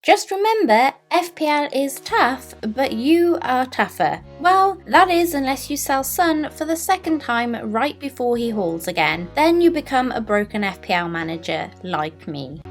Just remember, FPL is tough, but you are tougher. Well, that is unless you sell Son for the second time right before he hauls again. Then you become a broken FPL manager, like me.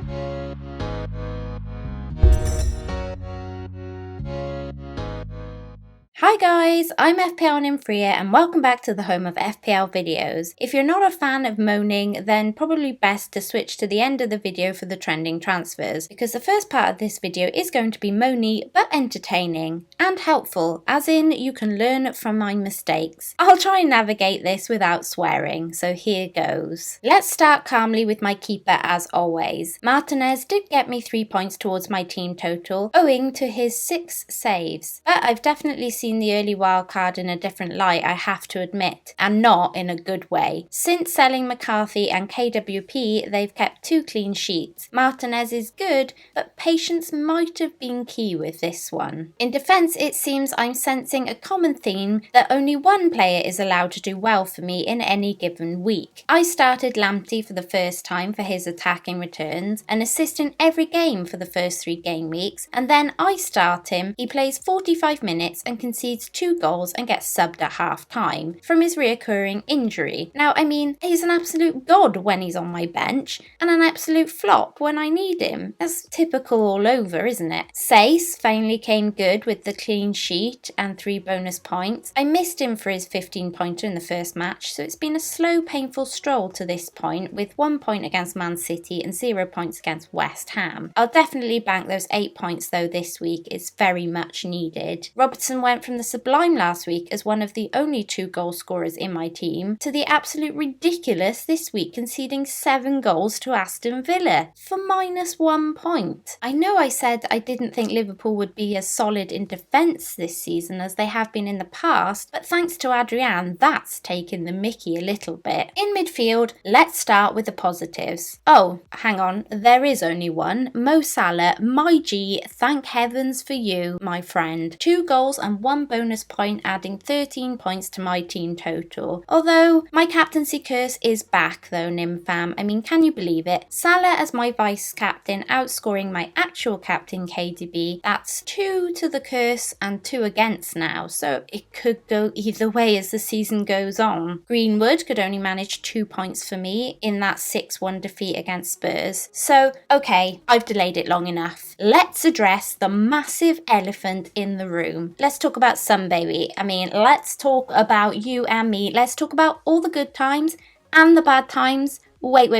Hi guys, I'm FPL Nymphrya and welcome back to the home of FPL videos. If you're not a fan of moaning, then probably best to switch to the end of the video for the trending transfers, because the first part of this video is going to be moany but entertaining and helpful, as in you can learn from my mistakes. I'll try and navigate this without swearing, so here goes. Let's start calmly with my keeper as always. Martinez did get me 3 points towards my team total, owing to his 6 saves, but I've definitely seen the early wildcard in a different light, I have to admit, and not in a good way. Since selling McCarthy and KWP, they've kept 2 clean sheets. Martinez is good, but patience might have been key with this one. In defence, it seems I'm sensing a common theme that only one player is allowed to do well for me in any given week. I started Lamptey for the first time for his attacking returns, an assist in every game for the first 3 game weeks, and then I start him. He plays 45 minutes and concedes 2 goals and gets subbed at half time from his reoccurring injury. Now, I mean, he's an absolute god when he's on my bench and an absolute flop when I need him. That's typical all over, isn't it? Sace finally came good with the clean sheet and 3 bonus points. I missed him for his 15-pointer in the first match, so it's been a slow, painful stroll to this point, with 1 point against Man City and 0 points against West Ham. I'll definitely bank those 8 points though this week. It's very much needed. Robertson went from the sublime last week as one of the only 2 goal scorers in my team to the absolute ridiculous this week, conceding 7 goals to Aston Villa for -1 point. I know I said I didn't think Liverpool would be as solid in defence this season as they have been in the past, but thanks to Adrian, that's taken the mickey a little bit. In midfield, let's start with the positives. Oh, hang on, there is only one. Mo Salah, my G, thank heavens for you, my friend. 2 goals and 1 bonus point, adding 13 points to my team total. Although my captaincy curse is back though, Nymfam. I mean, can you believe it? Salah as my vice captain outscoring my actual captain KDB. That's 2 to the curse and 2 against now, so it could go either way as the season goes on. Greenwood could only manage 2 points for me in that 6-1 defeat against Spurs. So, okay, I've delayed it long enough. Let's address the massive elephant in the room. Let's talk about Son, baby. I mean, let's talk about you and me. Let's talk about all the good times and the bad times. Wait,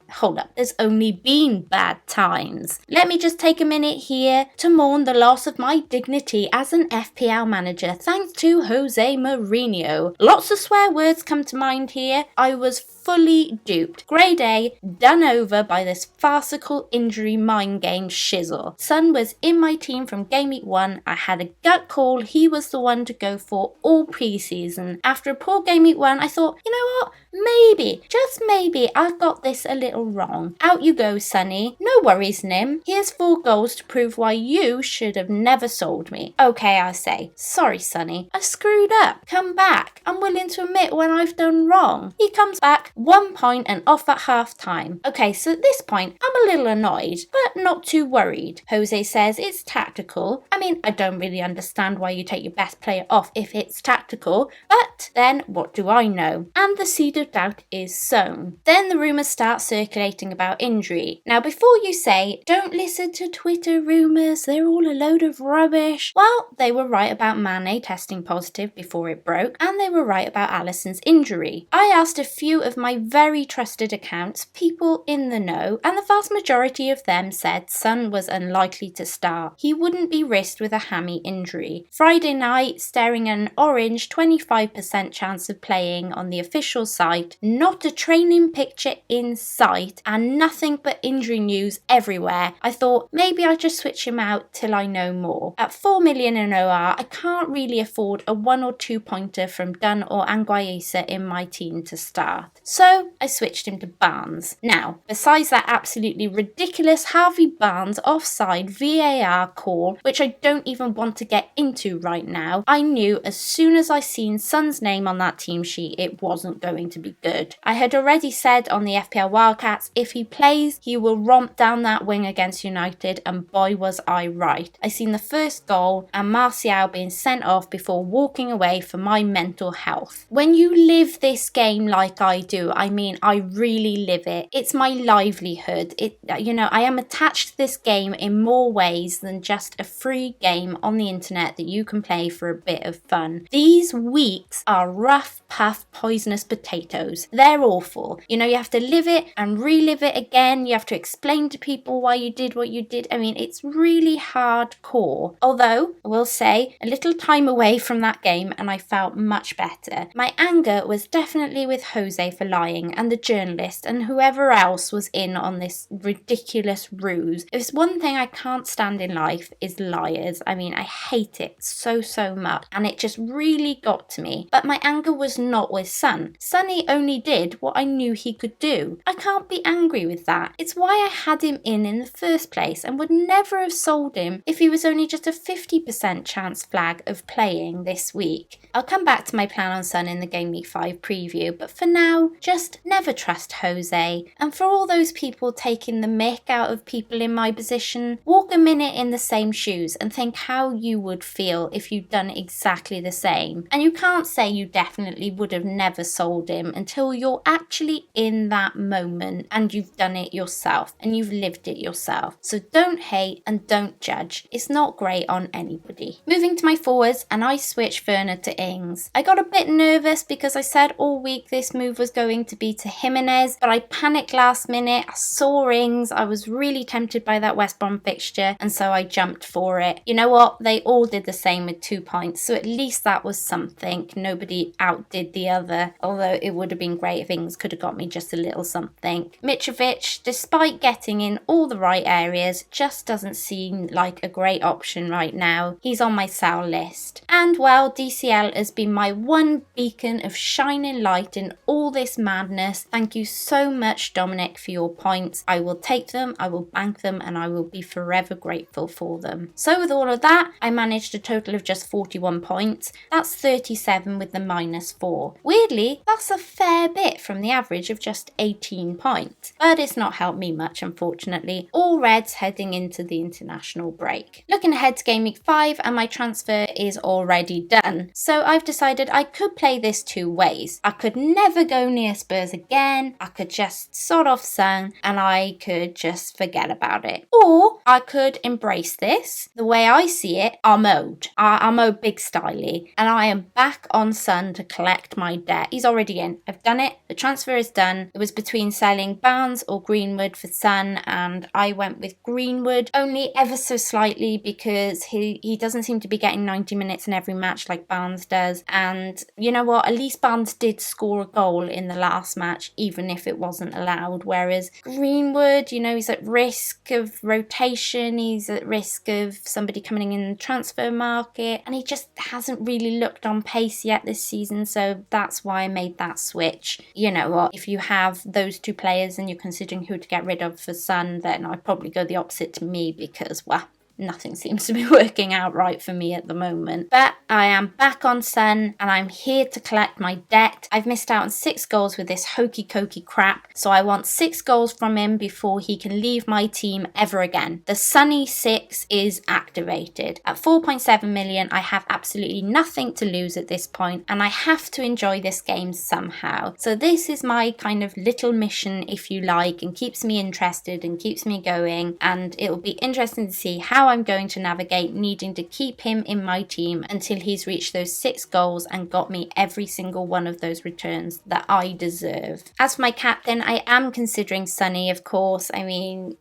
hold up. There's only been bad times. Let me just take a minute here to mourn the loss of my dignity as an FPL manager thanks to Jose Mourinho. Lots of swear words come to mind here. I was fully duped. Grade A, done over by this farcical injury mind game shizzle. Son was in my team from game week 1. I had a gut call he was the one to go for all pre-season. After a poor game week 1, I thought, you know what? Maybe, just maybe, I've got this a little wrong. Out you go, Sonny. No worries, Nim. Here's 4 goals to prove why you should have never sold me. Okay, I say. Sorry, Sonny. I screwed up. Come back. I'm willing to admit when I've done wrong. He comes back, 1 point and off at half time. Okay, so at this point, I'm a little annoyed, but not too worried. Jose says it's tactical. I mean, I don't really understand why you take your best player off if it's tactical, but then what do I know? And the seed of doubt is sown. Then the rumours start circulating about injury. Now, before you say, don't listen to Twitter rumours, they're all a load of rubbish. Well, they were right about Mane testing positive before it broke, and they were right about Alisson's injury. I asked a few of my very trusted accounts, people in the know, and the vast majority of them said Son was unlikely to start. He wouldn't be risked with a hammy injury. Friday night, staring at an orange 25% chance of playing on the official site, not a training picture in sight, and nothing but injury news everywhere. I thought maybe I just switch him out till I know more. At 4 million in OR, I can't really afford a 1 or 2 pointer from Dunn or Anguissa in my team to start. So I switched him to Barnes. Now, besides that absolutely ridiculous Harvey Barnes offside VAR call, which I don't even want to get into right now, I knew as soon as I seen Son's name on that team sheet, it wasn't going to be good. I had already said on the FPL FPL Wildcats. If he plays, he will romp down that wing against United, and boy was I right. I seen the first goal and Martial being sent off before walking away for my mental health. When you live this game like I do, I mean I really live it. It's my livelihood. I am attached to this game in more ways than just a free game on the internet that you can play for a bit of fun. These weeks are rough, puff, poisonous potatoes. They're awful. You have to live it and relive it again. You have to explain to people why you did what you did. I mean, it's really hardcore. Although, I will say, a little time away from that game and I felt much better. My anger was definitely with Jose for lying, and the journalist and whoever else was in on this ridiculous ruse. If there's one thing I can't stand in life is liars. I mean, I hate it so much, and it just really got to me. But my anger was not with Son. Sonny only did what I knew he could do. I can't be angry with that. It's why I had him in the first place, and would never have sold him if he was only just a 50% chance flag of playing this week. I'll come back to my plan on Son in the Game Week 5 preview, but for now, just never trust Jose. And for all those people taking the mick out of people in my position, walk a minute in the same shoes and think how you would feel if you'd done exactly the same. And you can't say you definitely would have never sold him until you're actually in that moment and you've done it yourself and you've lived it yourself. So don't hate and don't judge. It's not great on anybody. Moving to my forwards, and I switched Werner to Ings. I got a bit nervous because I said all week this move was going to be to Jimenez, but I panicked last minute. I saw Ings. I was really tempted by that West Brom fixture, and so I jumped for it. You know what? They all did the same with 2 points, so at least that was something. Nobody outdid the other, although it would have been great if Ings could have got me just a little something. Mitrovic, despite getting in all the right areas, just doesn't seem like a great option right now. He's on my sell list. And well, DCL has been my one beacon of shining light in all this madness. Thank you so much, Dominic, for your points. I will take them, I will bank them, and I will be forever grateful for them. So with all of that, I managed a total of just 41 points. That's 37 with the -4. Weirdly, that's a fair bit from the average of just 18 points. But it's not helped me much, unfortunately. All Reds heading into the international break. Looking ahead to Game Week 5, and my transfer is already done. So I've decided I could play this 2 ways. I could never go near Spurs again. I could just sod off Son and I could just forget about it. Or I could embrace this. The way I see it, Armode. Armode big styly. And I am back on Son to collect my debt. He's already in. I've done it. The transfer is done. It was between selling Barnes or Greenwood for Son, and I went with Greenwood only ever so slightly because he doesn't seem to be getting 90 minutes in every match like Barnes does. And you know what? At least Barnes did score a goal in the last match, even if it wasn't allowed. Whereas Greenwood, he's at risk of rotation. He's at risk of somebody coming in the transfer market, and he just hasn't really looked on pace yet this season. So that's why I made that switch. You know what? If you have those 2 players and you're considering who to get rid of for Son, then I'd probably go the opposite to me because, well, nothing seems to be working out right for me at the moment. But I am back on Son and I'm here to collect my debt. I've missed out on 6 goals with this hokey-cokey crap, so I want 6 goals from him before he can leave my team ever again. The Sunny 6 is activated. At 4.7 million, I have absolutely nothing to lose at this point, and I have to enjoy this game somehow. So this is my kind of little mission, if you like, and keeps me interested and keeps me going, and it will be interesting to see how I'm going to navigate needing to keep him in my team until he's reached those 6 goals and got me every single one of those returns that I deserve. As for my captain, I am considering Sonny, of course. I mean,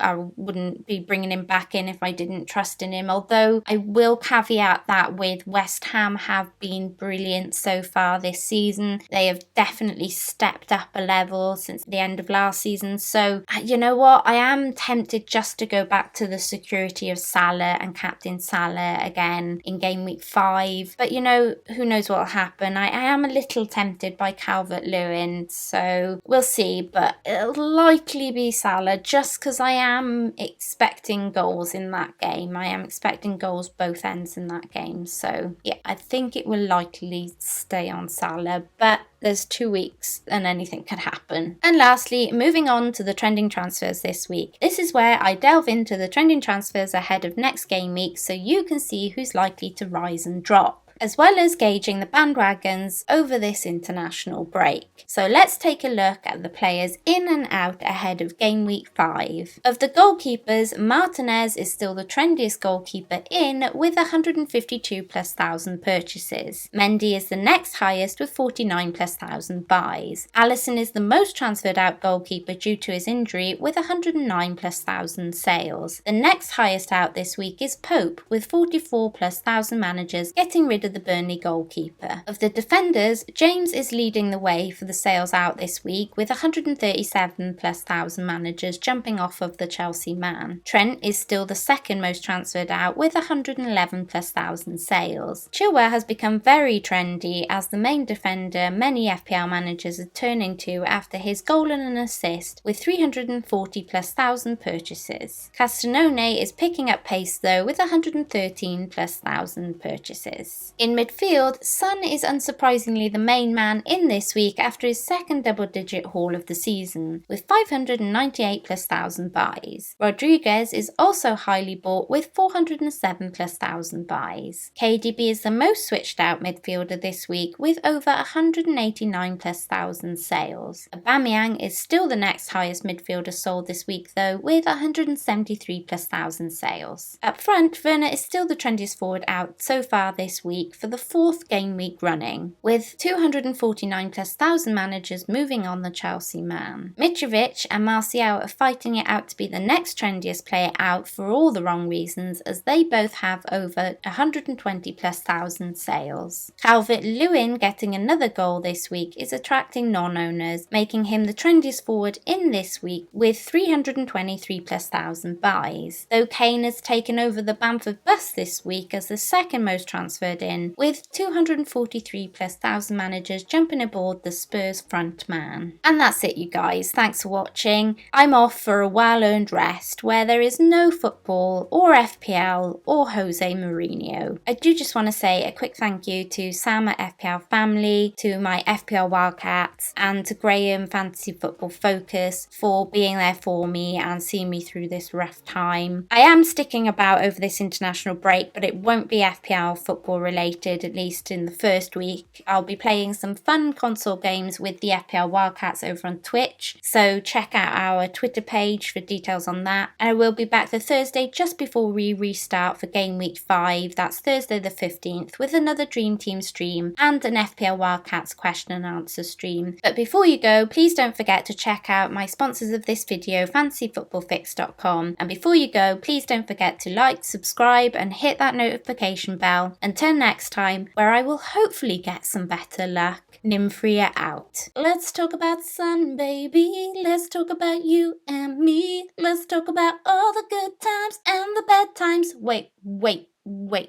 I wouldn't be bringing him back in if I didn't trust in him, although I will caveat that with West Ham have been brilliant so far this season. They have definitely stepped up a level since the end of last season. So, you know what? I am tempted just to go back to the security of Salah and captain Salah again in Game Week 5. But, who knows what will happen. I am a little tempted by Calvert-Lewin, so we'll see. But it'll likely be Salah just because I am expecting goals in that game. I am expecting goals both ends in that game. So, yeah, I think it will likely stay on Salah. But there's 2 weeks and anything can happen. And lastly, moving on to the trending transfers this week. This is where I delve into the trending transfers ahead of next game week so you can see who's likely to rise and drop, as well as gauging the bandwagons over this international break. So let's take a look at the players in and out ahead of game week 5. Of the goalkeepers, Martinez is still the trendiest goalkeeper in with 152,000+ purchases. Mendy is the next highest with 49,000+ buys. Alisson is the most transferred out goalkeeper due to his injury with 109,000+ sales. The next highest out this week is Pope with 44,000+ managers getting rid of the Burnley goalkeeper. Of the defenders, James is leading the way for the sales out this week with 137,000+ managers jumping off of the Chelsea man. Trent is still the second most transferred out with 111,000+ sales. Chilwell has become very trendy as the main defender many FPL managers are turning to after his goal and an assist with 340,000+ purchases. Castanone is picking up pace though with 113,000+ purchases. In midfield, Son is unsurprisingly the main man in this week after his second double-digit haul of the season, with 598,000+ buys. Rodriguez is also highly bought with 407,000+ buys. KDB is the most switched out midfielder this week with over 189,000+ sales. Aubameyang is still the next highest midfielder sold this week though, with 173,000+ sales. Up front, Werner is still the trendiest forward out so far this week for the 4th game week running, with 249,000+ managers moving on the Chelsea man. Mitrovic and Martial are fighting it out to be the next trendiest player out for all the wrong reasons, as they both have over 120,000+ sales. Calvert-Lewin getting another goal this week is attracting non-owners, making him the trendiest forward in this week with 323,000+ buys. Though Kane has taken over the Bamford bus this week as the second most transferred in, with 243,000+ managers jumping aboard the Spurs front man. And that's it, you guys. Thanks for watching. I'm off for a well-earned rest where there is no football or FPL or Jose Mourinho. I do just want to say a quick thank you to Sam at FPL Family, to my FPL Wildcats, and to Graham Fantasy Football Focus for being there for me and seeing me through this rough time. I am sticking about over this international break, but it won't be FPL football related, at least in the first week. I'll be playing some fun console games with the FPL Wildcats over on Twitch, so check out our Twitter page for details on that. And I will be back the Thursday just before we restart for game week 5, that's Thursday the 15th, with another Dream Team stream and an FPL Wildcats question and answer stream. But before you go, please don't forget to check out my sponsors of this video, fantasyfootballfix.com. And before you go, please don't forget to like, subscribe and hit that notification bell. Until next time, where I will hopefully get some better luck. Nymphria out. Let's talk about Son, baby. Let's talk about you and me. Let's talk about all the good times and the bad times. Wait,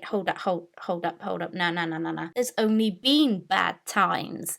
hold up. No. There's only been bad times.